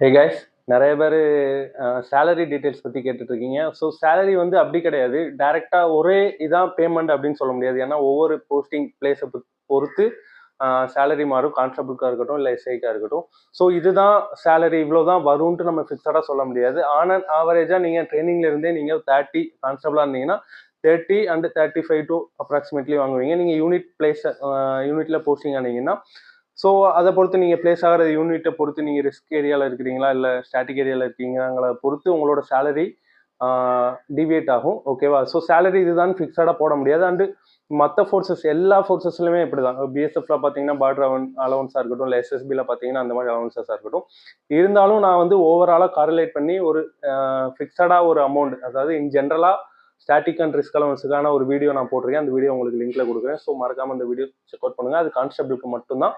Hey guys, நிறைய பேர் salary details பற்றி கேட்டுட்ருக்கீங்க. ஸோ சேலரி வந்து அப்படி கிடையாது, டைரெக்டாக ஒரே இதான் பேமெண்ட் அப்படின்னு சொல்ல முடியாது. ஏன்னா ஒவ்வொரு போஸ்டிங் பிளேஸை பொறுத்து சேலரி மாறும். கான்ஸ்டபிளுக்காக இருக்கட்டும், இல்லை எஸ்ஐக்காக இருக்கட்டும். ஸோ இதுதான் சேலரி, இவ்வளோ தான் வரும்ன்ட்டு நம்ம ஃபிக்ஸடாக சொல்ல முடியாது. ஆனால் ஆவரேஜாக நீங்கள் ட்ரைனிங்ல இருந்தே நீங்கள் 30 கான்ஸ்டபிளாக இருந்தீங்கன்னா 30 அண்ட் 35 டு அப்ராக்சிமேட்லி வாங்குவீங்க. நீங்கள் யூனிட்டில் போஸ்டிங் ஆனீங்கன்னா ஸோ அதை பொறுத்து நீங்கள் பிளேஸ் ஆகிற யூனிட்டை பொறுத்து நீங்கள் ரிஸ்க் ஏரியாவில் இருக்கிறீங்களா இல்லை ஸ்டாட்டிக் ஏரியாவில் இருக்கீங்களா பொறுத்து உங்களோட சேலரி டிவியேட் ஆகும். ஓகேவா? ஸோ சேலரி இதுதான் ஃபிக்ஸடாக போட முடியாது. அண்டு மற்ற ஃபோர்ஸஸ் எல்லா ஃபோர்ஸஸ்லையுமே இப்படி தான். பிஎஸ்எஃப்ல பார்த்தீங்கன்னா பார்டர் அலவன்ஸாக இருக்கட்டும், இல்லை எஸ்எஸ்பியில் பார்த்தீங்கன்னா அந்த மாதிரி அலவன்ஸஸாக இருக்கட்டும். இருந்தாலும் நான் வந்து ஓவராலாக காரிலேட் பண்ணி ஒரு ஃபிக்ஸடாக ஒரு அமௌண்ட், அதாவது இன் ஜென்ரலாக ஸ்டாட்டிக் அண்ட் ரிஸ்க் அலவன்ஸுக்கான ஒரு வீடியோ நான் போட்டிருக்கேன். அந்த வீடியோ உங்களுக்கு லிங்க்ல கொடுக்குறேன். ஸோ மறக்காமல் அந்த வீடியோ செக் அவுட் பண்ணுங்கள். அது கான்ஸ்டபிளுக்கு மட்டும்தான்.